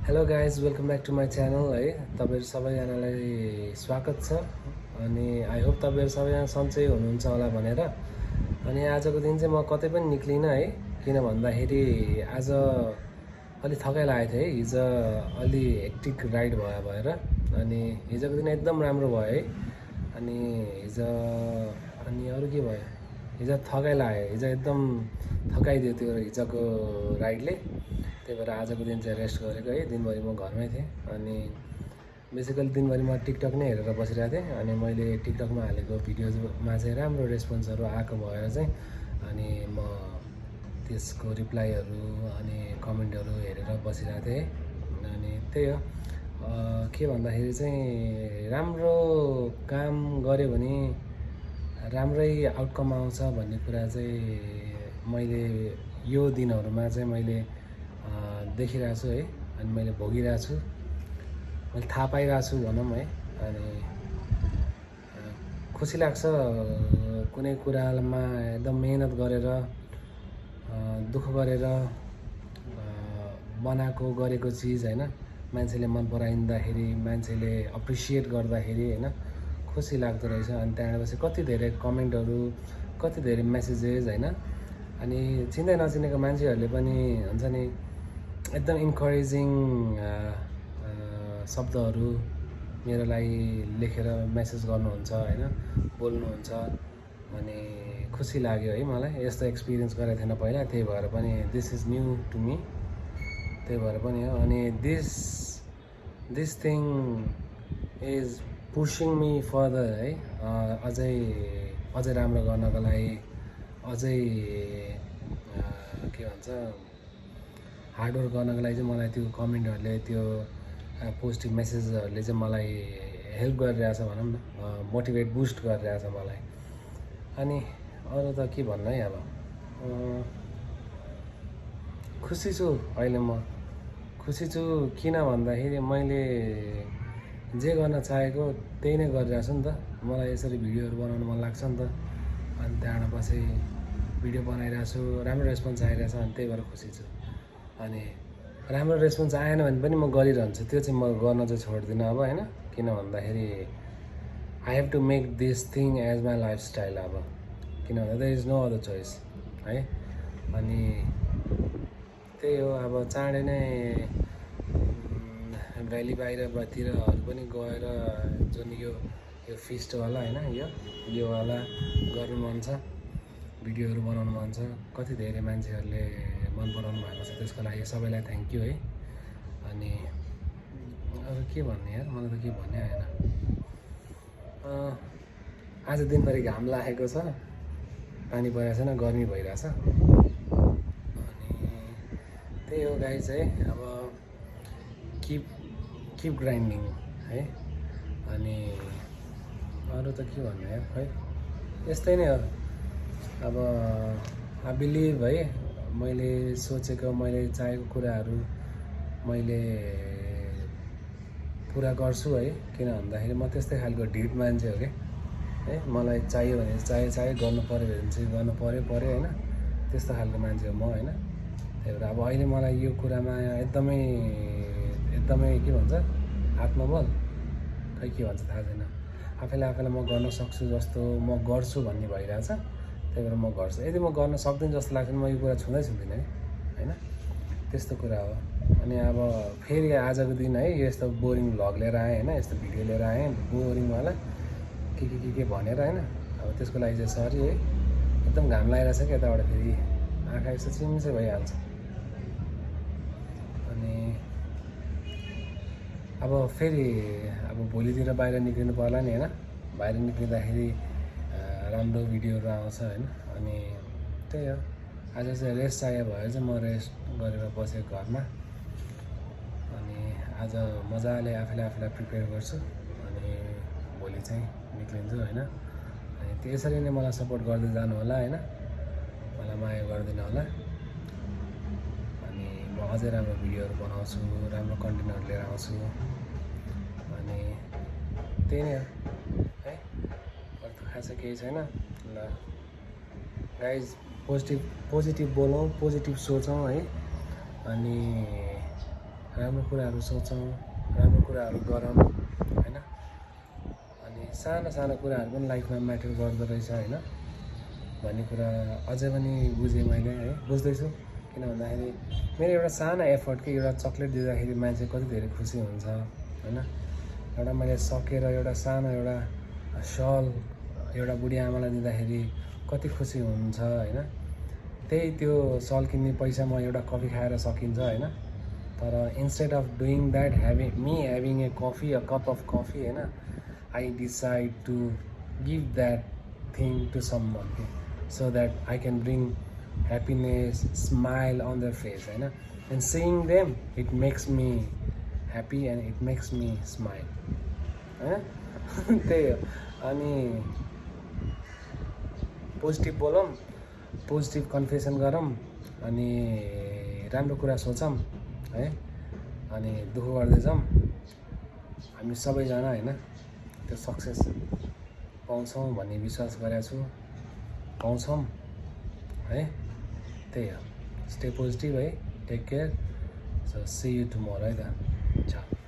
Hello guys welcome back to my channel है। तपाईँहरू सबैजनालाई स्वागत छ अनि आई होप तपाईँहरू सबैजना सन्चै हुनुहुन्छ होला भनेर। अनि आजको दिन चाहिँ म कतै पनि निक्लिनँ है, किन भन्दाखेरि आज अलि थकाइ लागेको थियो है। हिजो अलि हेक्टिक राइड भयो भएर अनि हिजोको दिन एकदम राम्रो भयो है। अनि हिजो अनि अरू के भयो, हिजो थकाइ लाग्यो, हिजो एकदम थकाइदियो त्यो हिजोको राइडले। त्यही भएर आजको दिन चाहिँ रेस्ट गरेको है। दिनभरि म घरमै थिएँ अनि बेसिकली दिनभरि म टिकटक नै हेरेर बसिरहेको थिएँ। अनि मैले टिकटकमा हालेको भिडियोजमा चाहिँ राम्रो रेस्पोन्सहरू आएको भएर चाहिँ अनि म त्यसको रिप्लाईहरू अनि कमेन्टहरू हेरेर बसिरहेको थिएँ। अनि त्यही हो, के भन्दाखेरि चाहिँ राम्रो काम गऱ्यो भने राम्रै आउटकम आउँछ भन्ने कुरा चाहिँ मैले यो दिनहरूमा चाहिँ मैले देखिरहेको छु है। अनि मैले भोगिरहेको छु, मैले थाहा पाइरहेको छु भनौँ है। अनि खुसी लाग्छ कुनै कुरामा एकदम मेहनत गरेर दुःख गरेर बनाएको गरेको चिज होइन, मान्छेले मन पराइँदाखेरि, मान्छेले अप्रिसिएट गर्दाखेरि होइन खुसी लाग्दो रहेछ। अनि त्यहाँबाट चाहिँ कति धेरै कमेन्टहरू, कति धेरै मेसेजेस होइन। अनि चिन्दै नचिनेको मान्छेहरूले पनि हुन्छ नि एकदम इन्करेजिङ शब्दहरू मेरो लागि लेखेर मेसेज गर्नुहुन्छ होइन, बोल्नुहुन्छ। अनि खुसी लाग्यो है, मलाई यस्तो एक्सपिरियन्स गरेको थिएन पहिला, त्यही भएर पनि this is new to me, त्यही भएर पनि हो। अनि this thing is pushing me further है, अझै राम्रो गर्नको लागि, अझै के भन्छ हार्डवर्क गर्नको लागि चाहिँ मलाई त्यो कमेन्टहरूले, त्यो पोजिटिभ मेसेजहरूले चाहिँ मलाई हेल्प गरिरहेछ भनौँ न, मोटिभेट बुस्ट गरिरहेछ मलाई। अनि अरू त के भन्नु है, अब खुसी छु अहिले। म खुसी छु किन भन्दाखेरि मैले जे गर्न चाहेको त्यही नै गरिरहेको छु नि त। मलाई यसरी भिडियोहरू बनाउनु मन लाग्छ नि त। अनि त्यहाँबाट पछि भिडियो बनाइरहेको छु, राम्रो रेस्पोन्स आइरहेछ, अनि त्यही भएर खुसी छु। अनि राम्रो रेस्पोन्स आएन भने पनि म गरिरहन्छु, त्यो चाहिँ म गर्न चाहिँ छोड्दिनँ अब होइन। किन भन्दाखेरि I have to make this thing as my lifestyle अब, किन भन्दा there is no other choice है। अनि त्यही हो, अब चाँडै नै भ्याली बाहिरतिरहरू पनि गएर जुन यो फिस्टवाला होइन, योवाला गर्नु मन छ, भिडियोहरू बनाउनु मन छ। कति धेरै मान्छेहरूले मन पराउनु भएको छ, त्यसको लागि सबैलाई थ्याङ्क यू है। अनि अरू के भन्ने यार, मलाई त के भन्ने आएन। आज दिनभरि घाम लागेको छ, पानी परेको छैन, गर्मी भइरहेछ। अनि त्यही हो गाइज है, अब किप ग्राइन्डिङ है। अनि अरू त के भन्नु यार, खै यस्तै नै हो। अब आई बिलिभ है, मैले सोचेको, मैले चाहेको कुराहरू मैले पुरा गर्छु है। किन भन्दाखेरि म त्यस्तै खालको ढिट मान्छे हो क्या है। मलाई चाहियो भने चाहियो, गर्नु पऱ्यो भने चाहिँ गर्नु पऱ्यो होइन, त्यस्तो खालको मान्छे हो म होइन। त्यही भएर अब अहिले मलाई यो कुरामा एकदमै के भन्छ आत्मबल, खै के भन्छ थाहा छैन, आफैलाई म गर्न सक्छु जस्तो, म गर्छु भन्ने भइरहेछ। त्यही भएर म गर्छु। यदि म गर्न सक्दिनँ जस्तो लाग्छ भने म यो कुरा छुँदिनँ है होइन, त्यस्तो कुरा हो। अनि अब फेरि आजको दिन है यस्तो बोरिङ भ्लग लिएर आएँ होइन, यस्तो भिडियो लिएर आएँ बोरिङवाला, के भनेर होइन। अब त्यसको लागि चाहिँ सरी है। एकदम घाम लागिरहेछ क्या यताबाट, फेरि आँखा यस्तो चिम्से भइहाल्छ। अनि अब फेरि अब भोलितिर बाहिर निक्लिनु पर्ला नि होइन। बाहिर निक्लिँदाखेरि राम्रो भिडियोहरू आउँछ होइन। अनि त्यही हो, आज चाहिँ रेस्ट चाहियो भएर चाहिँ म रेस्ट गरेर बसेको घरमा। अनि आज मजाले आफूलाई प्रिपेयर गर्छु, अनि भोलि चाहिँ निक्लिन्छु होइन। अनि त्यसरी नै मलाई सपोर्ट गर्दै जानु होला होइन, मलाई माया गरिदिनु होला। अनि म अझै राम्रो भिडियोहरू बनाउँछु, राम्रो कन्टेन्टहरू लिएर आउँछु। अनि त्यही नै हो है, अरू त खासै केही छैन। ल गाइज, पोजिटिभ बोलौँ, पोजिटिभ सोचौँ है। अनि राम्रो कुराहरू सोचौँ, राम्रो कुराहरू गरौँ होइन। अनि सानो सानो कुराहरू पनि लाइफमा म्याटर गर्दो रहेछ होइन भन्ने कुरा अझै पनि बुझेँ मैले है, बुझ्दैछु। किन भन्दाखेरि मेरो एउटा सानो एफर्ट कि एउटा चक्लेट दिँदाखेरि मान्छे कति धेरै खुसी हुन्छ होइन। एउटा मैले सकेर एउटा सानो एउटा सल एउटा बुढी आमालाई दिँदाखेरि कति खुसी हुन्छ होइन। त्यही त्यो सल किन्ने पैसा म एउटा कफी खाएर सकिन्छ होइन। तर instead of doing that having a coffee a cup of coffee होइन, I decide to give that thing to someone so that I can bring happiness, smile on their face होइन। and seeing them it makes me happy and it makes me smile होइन। त्यही हो। अनि positive बोलौँ, positive confession गरौँ, अनि राम्रो कुरा सोचौँ है। अनि दुःख गर्दै जाउँ, हामी सबैजना होइन त्यो सक्सेस पाउँछौँ भन्ने विश्वास गरेको छु, पाउँछौँ है। त्यही हो, स्टे पोजिटिभ है, take care, so see you tomorrow है त।